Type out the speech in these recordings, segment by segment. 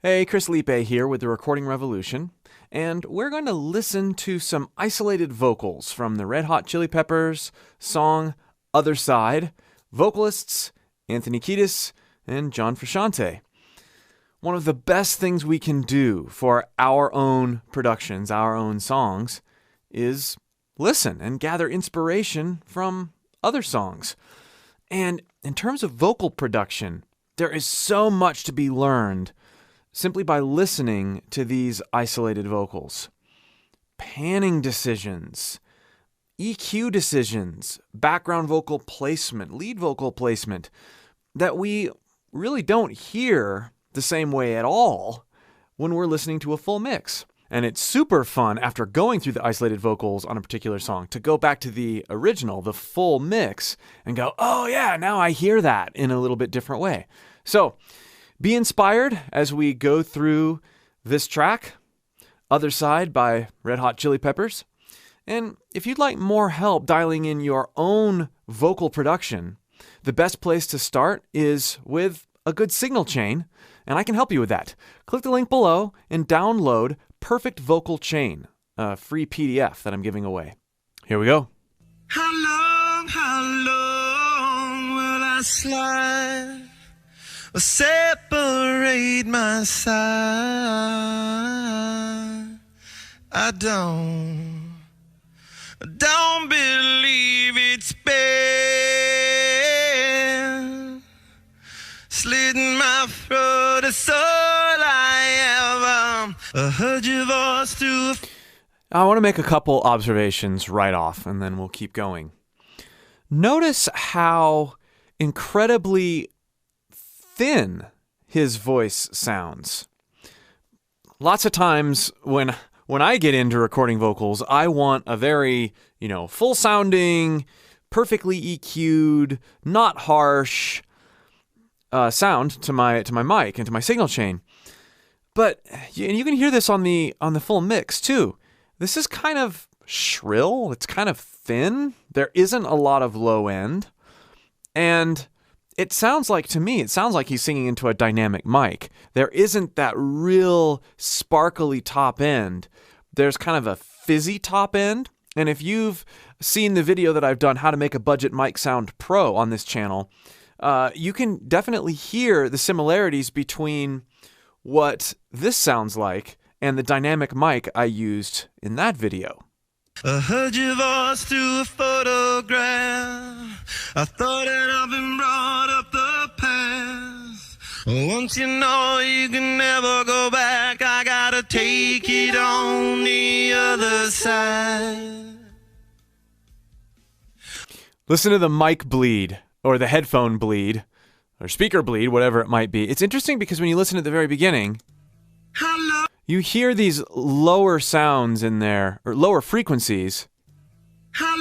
Hey, Chris Liepe here with the Recording Revolution, and we're going to listen to some isolated vocals from the Red Hot Chili Peppers song Otherside, vocalists Anthony Kiedis and John Frusciante. One of the best things we can do for our own productions, our own songs, is listen and gather inspiration from other songs. And in terms of vocal production, there is so much to be learned simply by listening to these isolated vocals. Panning decisions, EQ decisions, background vocal placement, lead vocal placement, that we really don't hear the same way at all when we're listening to a full mix. And it's super fun after going through the isolated vocals on a particular song to go back to the original, the full mix, and go, oh yeah, now I hear that in a little bit different way. So be inspired as we go through this track, Otherside by Red Hot Chili Peppers. And if you'd like more help dialing in your own vocal production, the best place to start is with a good signal chain, and I can help you with that. Click the link below and download Perfect Vocal Chain, a free PDF that I'm giving away. Here we go. How long will I slide or separate my side? I don't believe it's been slitting my throat. It's all I ever heard your voice through. I want to make a couple observations right off, and then we'll keep going. Notice how incredibly thin his voice sounds. Lots of times when I get into recording vocals, I want a very, full sounding, perfectly EQ'd, not harsh sound to my mic and to my signal chain. But you can hear this on the full mix too. This is kind of shrill. It's kind of thin. There isn't a lot of low end, and it sounds like he's singing into a dynamic mic. There isn't that real sparkly top end. There's kind of a fizzy top end. And if you've seen the video that I've done, How to Make a Budget Mic Sound Pro on this channel, you can definitely hear the similarities between what this sounds like and the dynamic mic I used in that video. I heard your voice through a photograph. I thought that I've been brought up the past. Once you know you can never go back, I gotta take it on the other side. Listen to the mic bleed, or the headphone bleed, or speaker bleed, whatever it might be. It's interesting because when you listen at the very beginning, Hello. You hear these lower sounds in there, or lower frequencies. How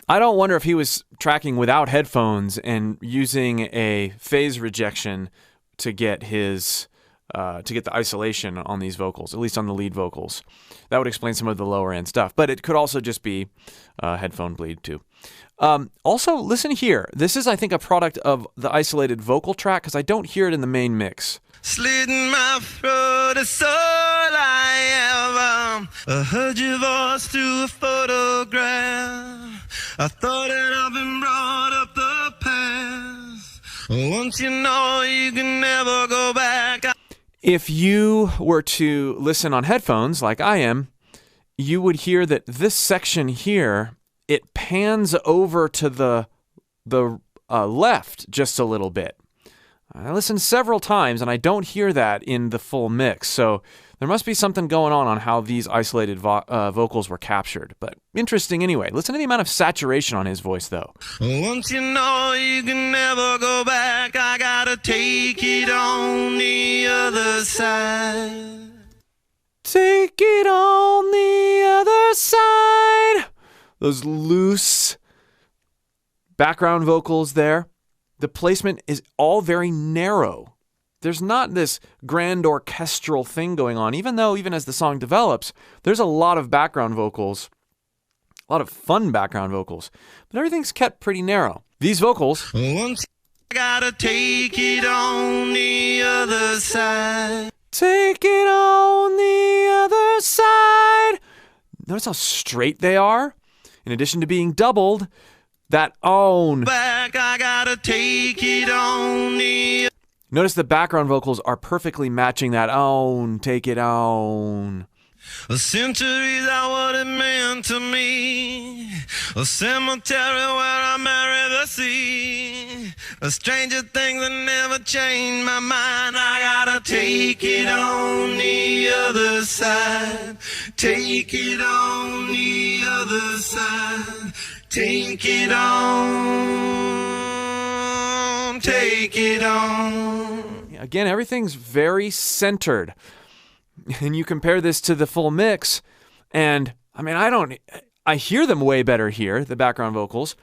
I don't wonder if he was tracking without headphones and using a phase rejection to get his to get the isolation on these vocals, at least on the lead vocals. That would explain some of the lower end stuff, but it could also just be headphone bleed too. Also, listen here. This is, I think, a product of the isolated vocal track because I don't hear it in the main mix. slitting my throat, it's all I ever heard your voice through a photograph. I thought that I've been brought up the past. Once you know you can never go back. If you were to listen on headphones like I am, you would hear that this section here, it pans over to the left just a little bit. I listened several times and I don't hear that in the full mix, so there must be something going on how these isolated vocals were captured. But interesting anyway. Listen to the amount of saturation on his voice though. Once you know you can never go back, I gotta take it on the other side. Take it on the other side. Those loose background vocals there. The placement is all very narrow. There's not this grand orchestral thing going on, even though even as the song develops, there's a lot of background vocals, a lot of fun background vocals, but everything's kept pretty narrow. These vocals Gotta take it on the other side. Take it on the other side. Notice how straight they are? In addition to being doubled, that own. Back, I gotta take it on the. Notice the background vocals are perfectly matching that own. Take it on. Centuries are what it meant to me. A cemetery where I marry the sea. A stranger things that never change my mind. I gotta take it on the other side. Take it on the other side. Take it on. Take it on. Again, everything's very centered. And you compare this to the full mix, and I hear them way better here, the background vocals.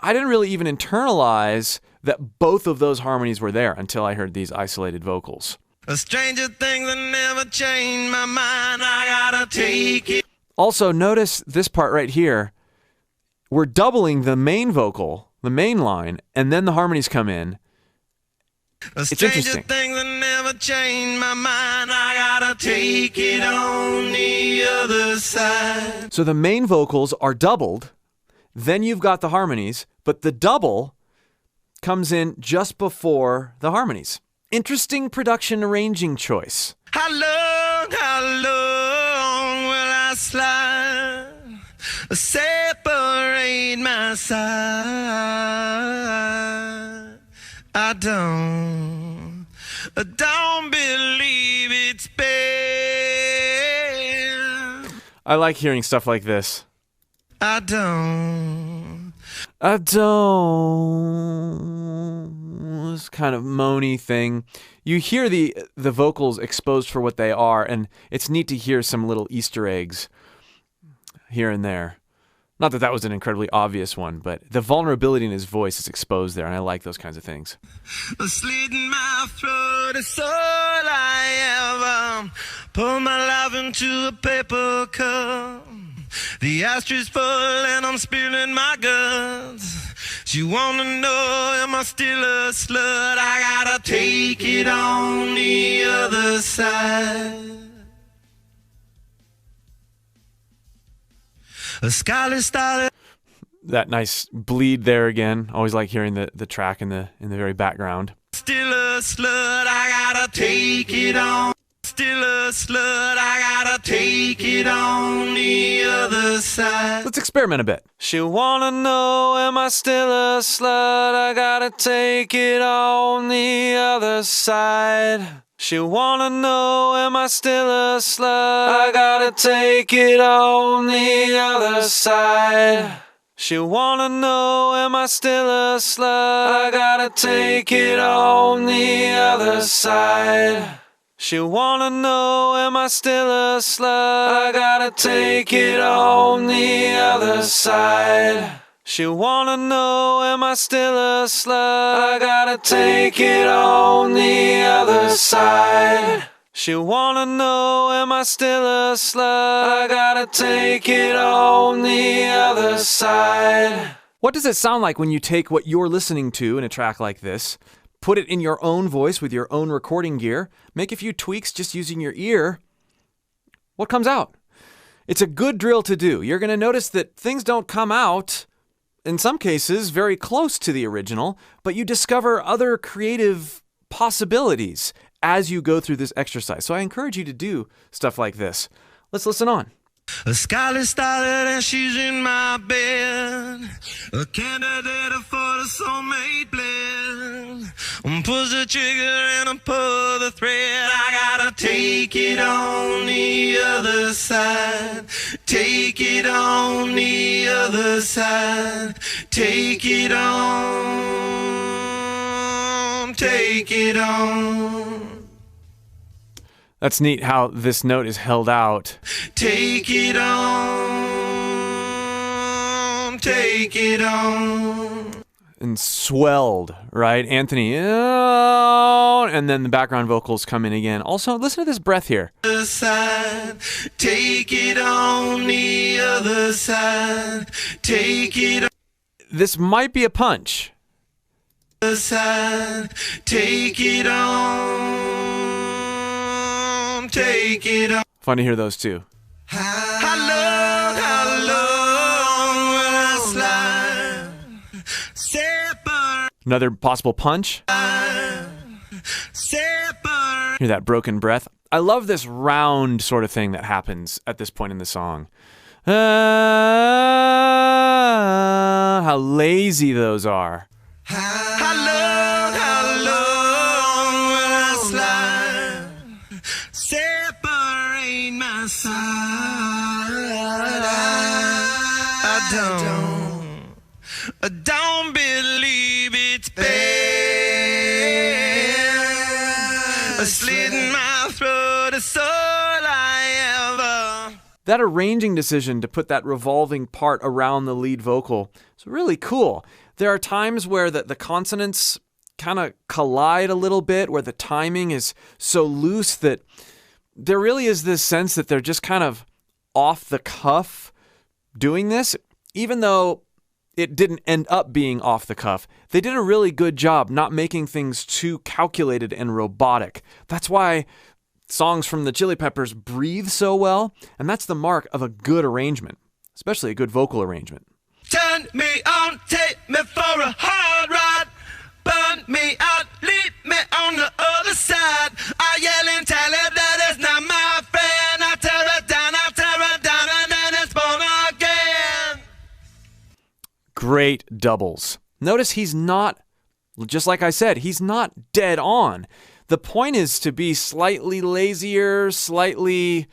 I didn't really even internalize that both of those harmonies were there until I heard these isolated vocals. A stranger thing that never changed my mind. I gotta take it. Also, notice this part right here. We're doubling the main vocal, the main line, and then the harmonies come in. It's interesting. Thing that never changed my mind. I gotta take it on the other side. So the main vocals are doubled, then you've got the harmonies, but the double comes in just before the harmonies. Interesting production arranging choice. How long will I slide? Separate my side. I don't believe it's bad. I like hearing stuff like this. I don't. This kind of moany thing. You hear the vocals exposed for what they are, and it's neat to hear some little Easter eggs here and there. Not that that was an incredibly obvious one, but the vulnerability in his voice is exposed there, and I like those kinds of things. A slit in my throat is all I ever. Pour my life into a paper cup. The ashtay's full and I'm spilling my guts. She wanna know, am I still a slut? I gotta take it on the other side. A scarlet started. That nice bleed there again. Always like hearing the track in the very background. Still a slut, I gotta take it on. Still a slut, I gotta take it on the other side. Let's experiment a bit. She wanna know, am I still a slut? I gotta take it on the other side. She wanna know, am I still a slut? I gotta take it on the other side. She wanna know, am I still a slut? I gotta take it on the other side. She wanna know, am I still a slut? I gotta take it on the other side. She wanna know, am I still a slut? I gotta take it on the other side. She wanna know, am I still a slut? I gotta take it on the other side. What does it sound like when you take what you're listening to in a track like this, put it in your own voice with your own recording gear, make a few tweaks just using your ear? What comes out? It's a good drill to do. You're going to notice that things don't come out, in some cases, very close to the original, but you discover other creative possibilities as you go through this exercise. So I encourage you to do stuff like this. Let's listen on. A scarlet started and she's in my bed. A candidate for the soulmate blend. Push the trigger and I pull the thread. I gotta take it on the other side. Take it on the other side. Take it on. Take it on. That's neat how this note is held out. Take it on, take it on. And swelled, right? Anthony, and then the background vocals come in again. Also, listen to this breath here. Take it on the other side. Take it on. This might be a punch. Otherside, take it on, take it on. Fun to hear those too. How long will I slide? Separate. Another possible punch. Separate. Hear that broken breath. I love this round sort of thing that happens at this point in the song. How lazy those are. How long will I slide? Separate my side. I don't believe it's bad. A slit in my throat is all I ever. That arranging decision to put that revolving part around the lead vocal is really cool. There are times where the consonants kind of collide a little bit, where the timing is so loose that there really is this sense that they're just kind of off the cuff doing this. Even though it didn't end up being off the cuff, they did a really good job not making things too calculated and robotic. That's why songs from the Chili Peppers breathe so well, and that's the mark of a good arrangement, especially a good vocal arrangement. Turn me on, take me for a hard ride. Burn me out, leave me on the other side. I yell and tell her that it's not my friend. I tear it down, and then it's born again. Great doubles. Notice he's not, just like I said, he's not dead on. The point is to be slightly lazier, slightly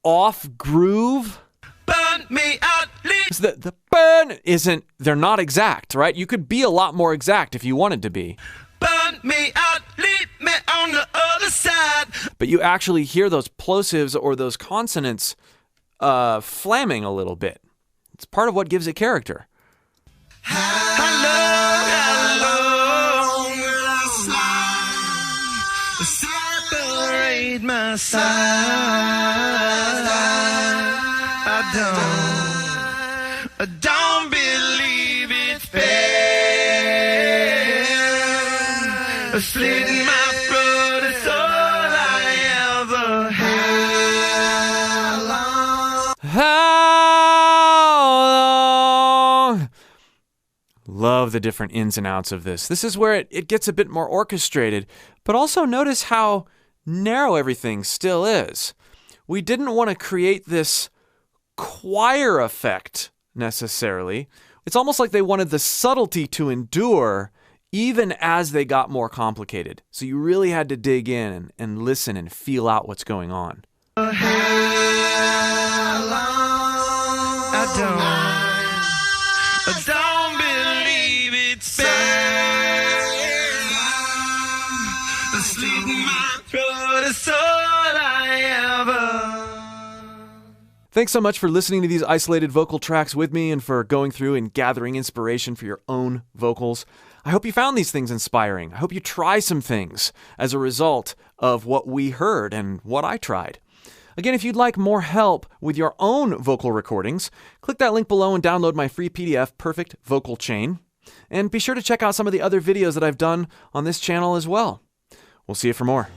off groove. Burn me out, leave. The burn isn't, they're not exact, right? You could be a lot more exact if you wanted to be. Burn me out, leave me on the other side. But you actually hear those plosives or those consonants flamming a little bit. It's part of what gives it character. How long will I slide? Separate my side. I don't believe it's fair. A slit in my throat is all I ever had. How long? Love the different ins and outs of this. This is where it gets a bit more orchestrated, but also notice how narrow everything still is. We didn't want to create this choir effect necessarily. It's almost like they wanted the subtlety to endure even as they got more complicated. So you really had to dig in and listen and feel out what's going on. I don't believe it's fair. A slit in my throat is all I ever. Thanks so much for listening to these isolated vocal tracks with me and for going through and gathering inspiration for your own vocals. I hope you found these things inspiring. I hope you try some things as a result of what we heard and what I tried. Again, if you'd like more help with your own vocal recordings, click that link below and download my free PDF, Perfect Vocal Chain. And be sure to check out some of the other videos that I've done on this channel as well. We'll see you for more.